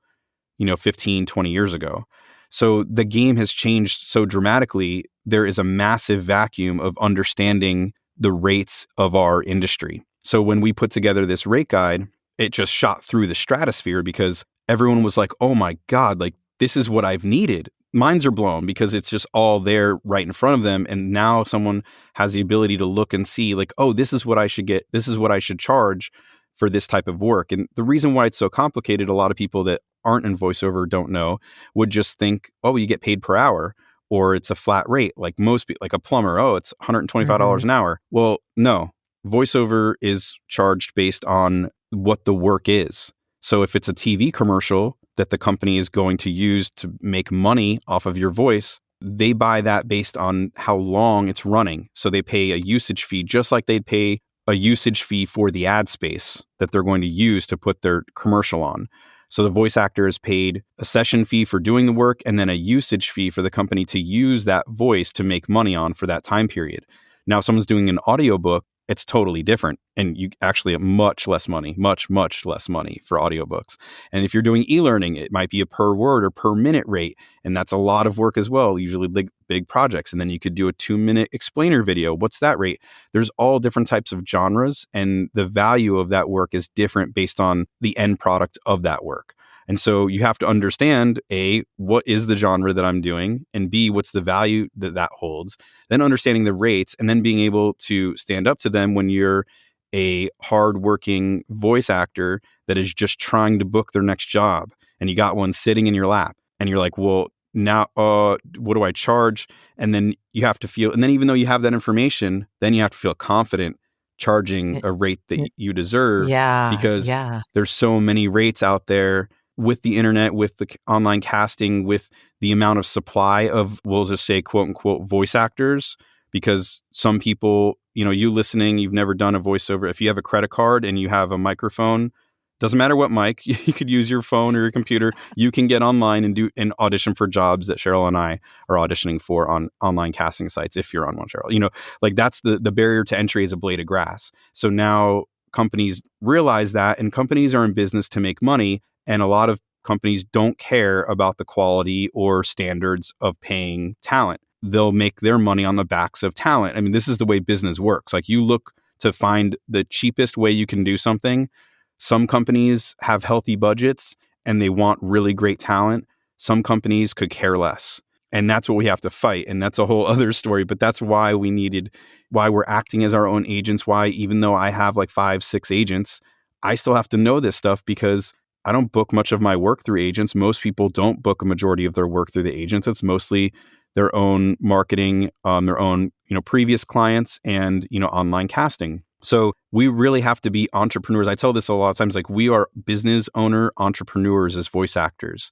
S1: 15, 20 years ago. So the game has changed so dramatically. There is a massive vacuum of understanding the rates of our industry. So when we put together this rate guide, it just shot through the stratosphere because everyone was like, oh my God, like this is what I've needed. Minds are blown because it's just all there right in front of them. And now someone has the ability to look and see like, oh, this is what I should get. This is what I should charge for this type of work. And the reason why it's so complicated, a lot of people that aren't in voiceover don't know, would just think, oh, you get paid per hour or it's a flat rate. Like most people, like a plumber, oh, it's $125 an hour. Well, no, voiceover is charged based on what the work is. So if it's a TV commercial that the company is going to use to make money off of your voice, they buy that based on how long it's running. So they pay a usage fee, just like they'd pay a usage fee for the ad space that they're going to use to put their commercial on. So the voice actor is paid a session fee for doing the work and then a usage fee for the company to use that voice to make money on for that time period. Now, if someone's doing an audiobook, it's totally different. And you actually have much less money for audiobooks. And if you're doing e-learning, it might be a per word or per minute rate. And that's a lot of work as well, usually big projects. And then you could do a 2-minute explainer video. What's that rate? There's all different types of genres. And the value of that work is different based on the end product of that work. And so you have to understand, A, what is the genre that I'm doing? And B, what's the value that holds? Then understanding the rates and then being able to stand up to them when you're a hardworking voice actor that is just trying to book their next job. And you got one sitting in your lap. And you're like, well, now, what do I charge? And then you have to feel, and then even though you have that information, then you have to feel confident charging a rate that you deserve. Because there's so many rates out there with the internet, with the online casting, with the amount of supply of, we'll just say, quote unquote, voice actors, because some people, you listening, you've never done a voiceover. If you have a credit card and you have a microphone, doesn't matter what mic, you could use your phone or your computer. You can get online and do an audition for jobs that Cheryl and I are auditioning for on online casting sites. If you're on one, Cheryl, like that's the barrier to entry is a blade of grass. So now companies realize that, and companies are in business to make money. And a lot of companies don't care about the quality or standards of paying talent. They'll make their money on the backs of talent. I mean, this is the way business works. Like you look to find the cheapest way you can do something. Some companies have healthy budgets and they want really great talent. Some companies could care less. And that's what we have to fight. And that's a whole other story. But that's why why we're acting as our own agents. Why, even though I have like 5-6 agents, I still have to know this stuff because I don't book much of my work through agents. Most people don't book a majority of their work through the agents. It's mostly their own marketing, their own, previous clients and, online casting. So we really have to be entrepreneurs. I tell this a lot of times, like we are business owner entrepreneurs as voice actors.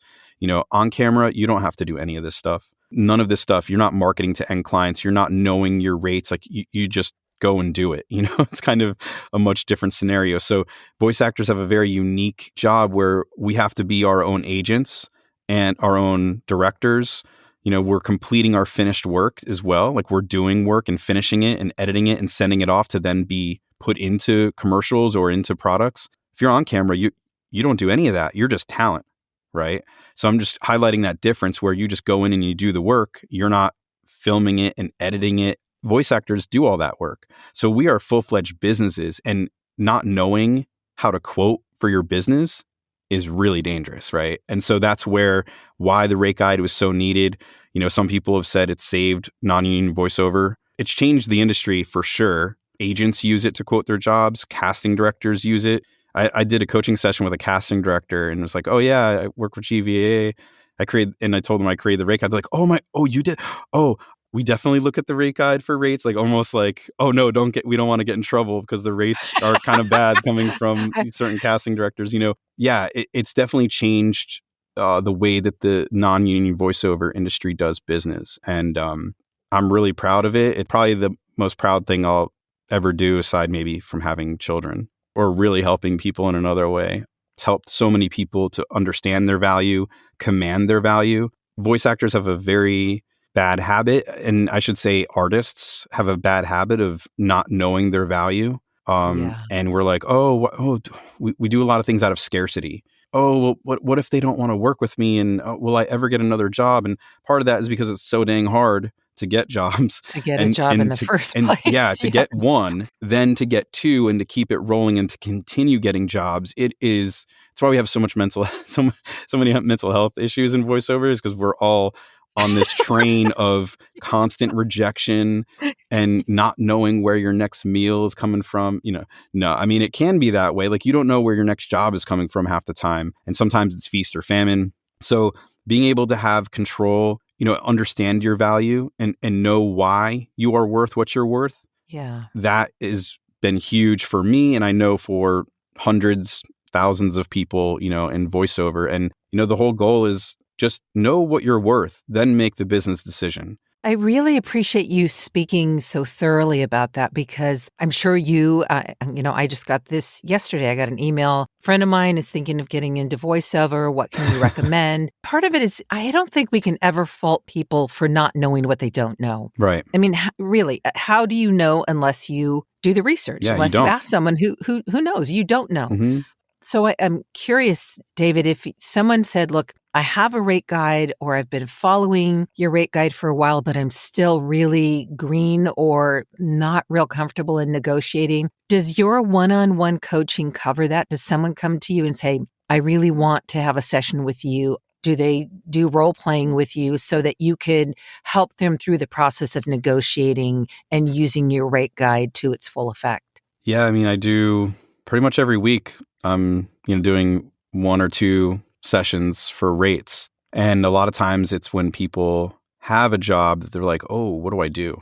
S1: On camera, you don't have to do any of this stuff. None of this stuff. You're not marketing to end clients. You're not knowing your rates. Like you just go and do it. It's kind of a much different scenario. So voice actors have a very unique job where we have to be our own agents and our own directors. We're completing our finished work as well. Like we're doing work and finishing it and editing it and sending it off to then be put into commercials or into products. If you're on camera, you don't do any of that. You're just talent, right? So I'm just highlighting that difference where you just go in and you do the work. You're not filming it and editing it. Voice actors do all that work. So we are full-fledged businesses, and not knowing how to quote for your business is really dangerous, right? And so that's why the rate guide was so needed. Some people have said it's saved non-union voiceover. It's changed the industry for sure. Agents use it to quote their jobs. Casting directors use it. I did a coaching session with a casting director and was like, oh yeah, I work for GVAA. I told them I created the rate guide. They're like, you did? Oh, we definitely look at the rate guide for rates, like almost like, oh no, we don't want to get in trouble because the rates are kind of bad coming from certain casting directors. Yeah, it's definitely changed the way that the non-union voiceover industry does business. And I'm really proud of it. It's probably the most proud thing I'll ever do, aside maybe from having children or really helping people in another way. It's helped so many people to understand their value, command their value. Voice actors have a very bad habit, and I should say artists have a bad habit of not knowing their value. And we're like, we do a lot of things out of scarcity. Oh, well, what if they don't want to work with me? And will I ever get another job? And part of that is because it's so dang hard to get jobs.
S10: To get a job in the first place.
S1: Yeah, to get one, then to get two, and to keep it rolling and to continue getting jobs. It's why we have so many mental health issues in voiceovers, because we're all on this train of constant rejection and not knowing where your next meal is coming from. No, I mean, it can be that way. Like, you don't know where your next job is coming from half the time. And sometimes it's feast or famine. So being able to have control, understand your value and know why you are worth what you're worth.
S10: Yeah.
S1: That has been huge for me. And I know for hundreds, thousands of people, in voiceover. And, the whole goal is just know what you're worth, then make the business decision.
S10: I really appreciate you speaking so thoroughly about that, because I'm sure I just got this yesterday. I got an email. A friend of mine is thinking of getting into voiceover. What can you recommend? Part of it is, I don't think we can ever fault people for not knowing what they don't know.
S1: Right.
S10: I mean, really, how do you know unless you do the research?
S1: Yeah,
S10: unless you ask someone who knows? You don't know.
S1: Mm-hmm.
S10: So I'm curious, David, if someone said, look, I have a rate guide, or I've been following your rate guide for a while, but I'm still really green or not real comfortable in negotiating. Does your one-on-one coaching cover that? Does someone come to you and say, I really want to have a session with you? Do they do role playing with you so that you could help them through the process of negotiating and using your rate guide to its full effect?
S1: Yeah, I mean, I do pretty much every week. I'm doing one or two sessions for rates. And a lot of times it's when people have a job that they're like, oh, what do I do?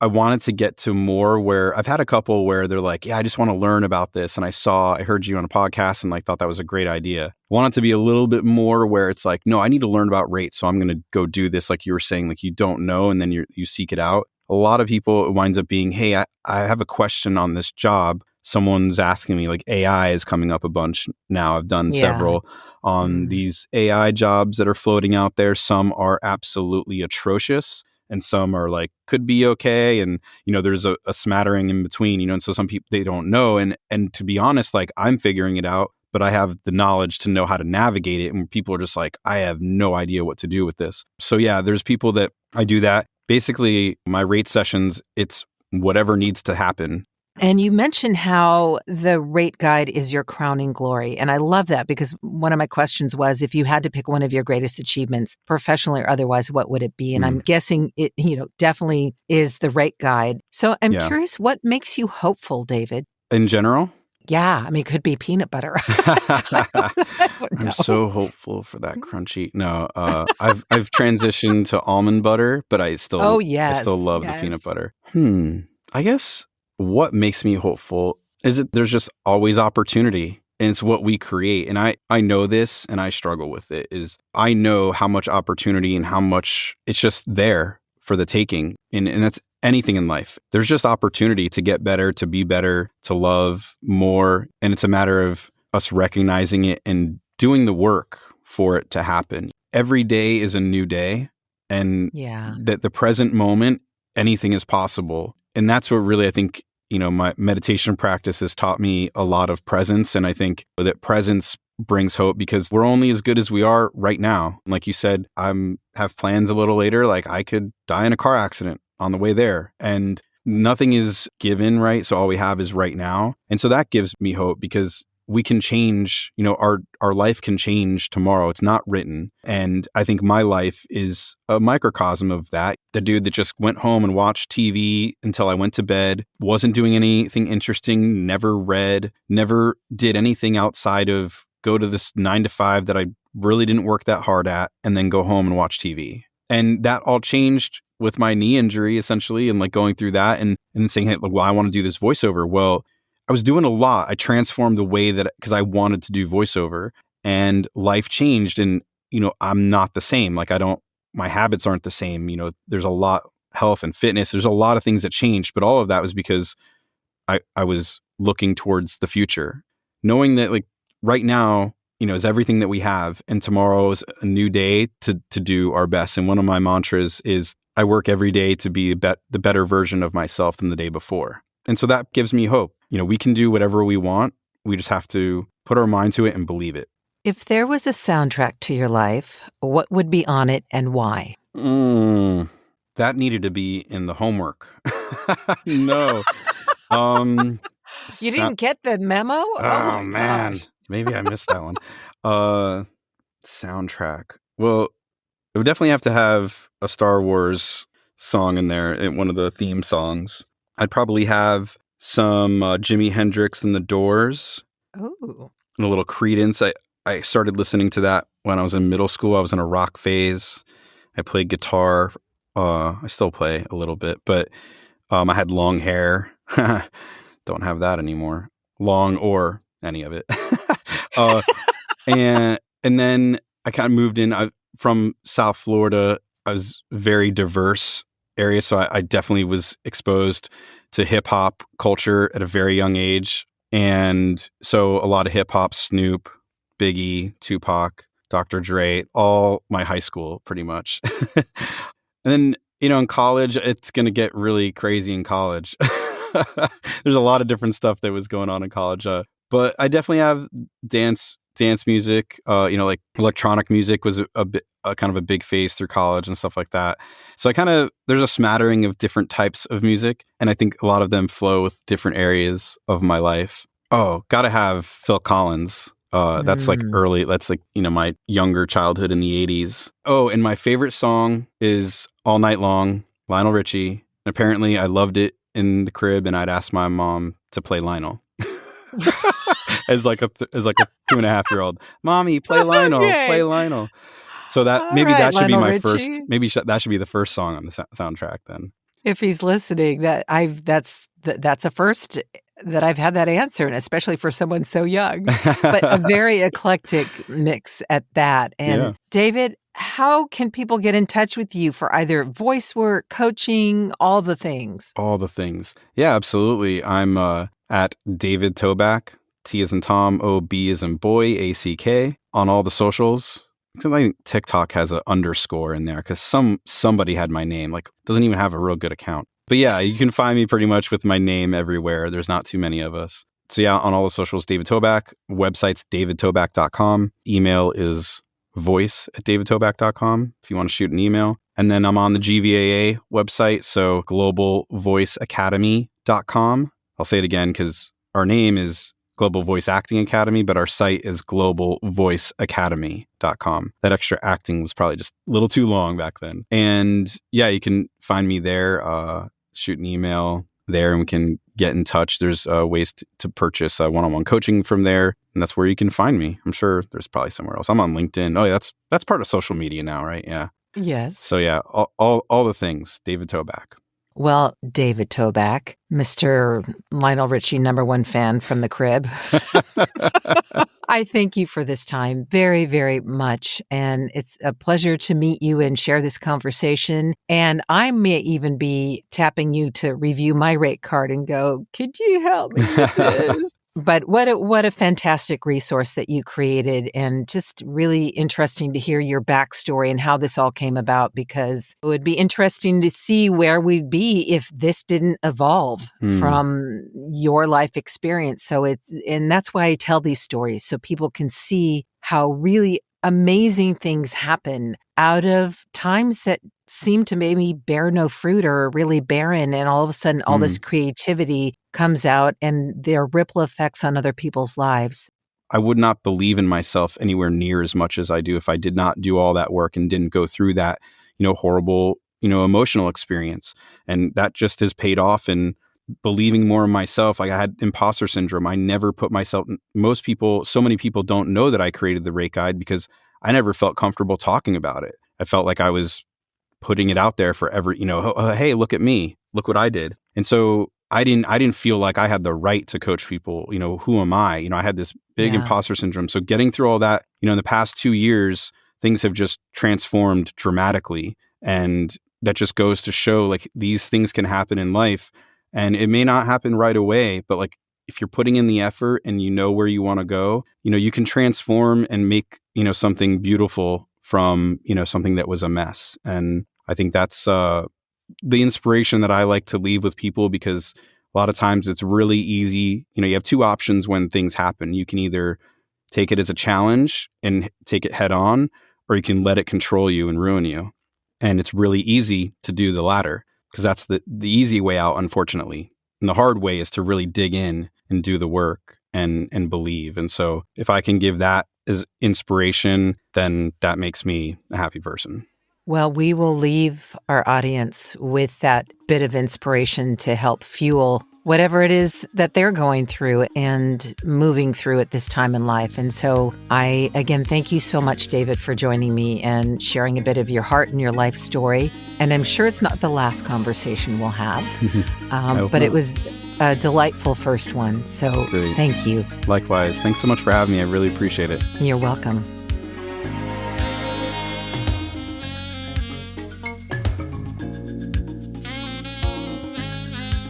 S1: I wanted to get to more where I've had a couple where they're like, yeah, I just want to learn about this. And I heard you on a podcast and thought that was a great idea. I want it to be a little bit more where it's like, no, I need to learn about rates. So I'm going to go do this. Like you were saying, like you don't know, and then you seek it out. A lot of people, it winds up being, hey, I have a question on this job. Someone's asking me, like AI is coming up a bunch now. I've done several on these AI jobs that are floating out there. Some are absolutely atrocious and some are could be okay. And, there's a smattering in between, and so some people, they don't know. And to be honest, I'm figuring it out, but I have the knowledge to know how to navigate it. And people are just like, I have no idea what to do with this. So yeah, there's people that I do that. Basically, my rate sessions, it's whatever needs to happen.
S10: And you mentioned how the rate guide is your crowning glory. And I love that, because one of my questions was, if you had to pick one of your greatest achievements, professionally or otherwise, what would it be? And I'm guessing it, definitely is the rate guide. So I'm curious, what makes you hopeful, David?
S1: In general?
S10: Yeah. I mean, it could be peanut butter.
S1: I'm so hopeful for that crunchy. No, I've transitioned to almond butter, but I still love the peanut butter. I guess what makes me hopeful is that there's just always opportunity, and it's what we create. And I know this, and I struggle with it, is I know how much opportunity and how much it's just there for the taking. And that's anything in life. There's just opportunity to get better, to be better, to love more. And it's a matter of us recognizing it and doing the work for it to happen. Every day is a new day. And that the present moment, anything is possible. And that's what really, I think, my meditation practice has taught me a lot of presence. And I think that presence brings hope, because we're only as good as we are right now. Like you said, have plans a little later. I could die in a car accident on the way there, and nothing is given, right? So all we have is right now. And so that gives me hope, because we can change, our life can change tomorrow. It's not written. And I think my life is a microcosm of that. The dude that just went home and watched TV until I went to bed, wasn't doing anything interesting, never read, never did anything outside of go to this 9 to 5 that I really didn't work that hard at, and then go home and watch TV. And that all changed with my knee injury, essentially, and like going through that and saying, hey, well, I want to do this voiceover. Well, I was doing a lot. I transformed the way that, because I wanted to do voiceover, and life changed. And, I'm not the same. Like my habits aren't the same. There's a lot, health and fitness. There's a lot of things that changed, but all of that was because I was looking towards the future, knowing that like right now, is everything that we have, and tomorrow is a new day to do our best. And one of my mantras is I work every day to be the better version of myself than the day before. And so that gives me hope. We can do whatever we want. We just have to put our mind to it and believe it.
S10: If there was a soundtrack to your life, what would be on it and why?
S1: That needed to be in the homework. No.
S10: You didn't get the memo?
S1: Oh man.
S10: Gosh.
S1: Maybe I missed that one. Soundtrack. Well, it would definitely have to have a Star Wars song in there, one of the theme songs. I'd probably have some Jimi Hendrix and the Doors.
S10: Ooh.
S1: And a little Credence. I started listening to that when I was in middle school. I was in a rock phase. I played guitar. I still play a little bit, but I had long hair. Don't have that anymore. Long or any of it. And then I kind of moved in from South Florida. I was very diverse area, so I definitely was exposed to hip hop culture at a very young age. And so a lot of hip hop, Snoop, Biggie, Tupac, Dr. Dre, all my high school pretty much. And then, in college, it's going to get really crazy in college. There's a lot of different stuff that was going on in college. But I definitely have dance music, like electronic music was a bit kind of a big phase through college and stuff like that. So there's a smattering of different types of music. And I think a lot of them flow with different areas of my life. Oh, gotta have Phil Collins. That's like early, that's like, my younger childhood in the 80s. Oh, and my favorite song is All Night Long, Lionel Richie. And apparently I loved it in the crib, and I'd ask my mom to play Lionel. as like a 2.5-year-old, Mommy, play Lionel, play Lionel. So that maybe that should be my first. Maybe that should be the first song on the soundtrack. Then,
S10: if he's listening, that's a first that I've had that answer, and especially for someone so young. But a very eclectic mix at that. And yeah. David, how can people get in touch with you for either voice work, coaching, all the things? All the things.
S1: Yeah, absolutely. I'm at David Toback, T as in Tom, O-B as in boy, A-C-K, on all the socials. I think TikTok has an underscore in there because somebody had my name, like doesn't even have a real good account. But yeah, you can find me pretty much with my name everywhere. There's not too many of us. So yeah, on all the socials, David Toback. Website's davidtoback.com. Email is voice@davidtoback.com if you want to shoot an email. And then I'm on the GVAA website, so globalvoiceacademy.com. I'll say it again because our name is Global Voice Acting Academy, but our site is globalvoiceacademy.com. That extra acting was probably just a little too long back then. And yeah, you can find me there, shoot an email there, and we can get in touch. There's ways to purchase one-on-one coaching from there, and that's where you can find me. I'm sure there's probably somewhere else. I'm on LinkedIn. Oh yeah, that's part of social media now, right? Yeah.
S10: Yes.
S1: So yeah, all the things, David Toback.
S10: Well, David Toback, Mr. Lionel Richie, #1 fan from the crib. I thank you for this time very, very much. And it's a pleasure to meet you and share this conversation. And I may even be tapping you to review my rate card and go, could you help me with this? But what a fantastic resource that you created, and just really interesting to hear your backstory and how this all came about, because it would be interesting to see where we'd be if this didn't evolve from your life experience. And that's why I tell these stories, so people can see how really amazing things happen out of times that seem to maybe bear no fruit or are really barren. And all of a sudden, all this creativity comes out, and there are ripple effects on other people's lives.
S1: I would not believe in myself anywhere near as much as I do if I did not do all that work and didn't go through that, horrible, emotional experience. And that just has paid off in believing more in myself. Like I had imposter syndrome. I never put myself, so many people don't know that I created the rate guide because I never felt comfortable talking about it. I felt like I was putting it out there for hey, look at me, look what I did. And so I didn't feel like I had the right to coach people. Who am I? I had this big imposter syndrome. So getting through all that, in the past 2 years, things have just transformed dramatically. And that just goes to show like these things can happen in life, and it may not happen right away, but like if you're putting in the effort and you know where you want to go, you can transform and make, something beautiful from, something that was a mess. And I think that's the inspiration that I like to leave with people, because a lot of times it's really easy. You have two options when things happen. You can either take it as a challenge and take it head on, or you can let it control you and ruin you. And it's really easy to do the latter, because that's the easy way out, unfortunately. And the hard way is to really dig in and do the work and believe. And so if I can give that as inspiration, then that makes me a happy person.
S10: Well, we will leave our audience with that bit of inspiration to help fuel whatever it is that they're going through and moving through at this time in life. And so I, again, thank you so much, David, for joining me and sharing a bit of your heart and your life story. And I'm sure it's not the last conversation we'll have, but it was a delightful first one. So
S1: Great.
S10: Thank you.
S1: Likewise. Thanks so much for having me. I really appreciate it.
S10: You're welcome.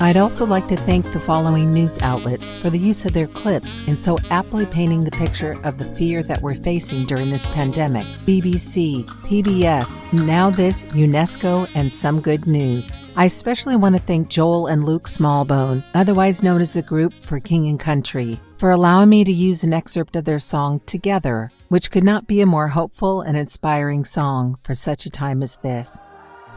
S10: I'd also like to thank the following news outlets for the use of their clips in so aptly painting the picture of the fear that we're facing during this pandemic: BBC, PBS, Now This, UNESCO, and Some Good News. I especially want to thank Joel and Luke Smallbone, otherwise known as the Group for King and Country, for allowing me to use an excerpt of their song Together, which could not be a more hopeful and inspiring song for such a time as this.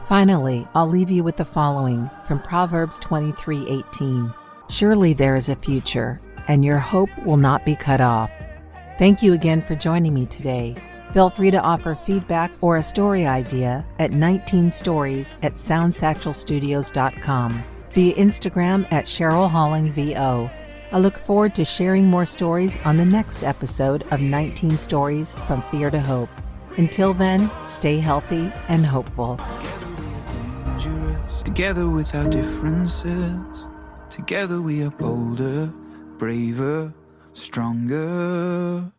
S10: Finally, I'll leave you with the following from Proverbs 23:18. Surely there is a future, and your hope will not be cut off. Thank you again for joining me today. Feel free to offer feedback or a story idea at 19stories@soundsatchelstudios.com, via Instagram at Cheryl Halling VO. I look forward to sharing more stories on the next episode of 19 Stories from Fear to Hope. Until then, stay healthy and hopeful.
S9: Together with our differences, together we are bolder, braver, stronger.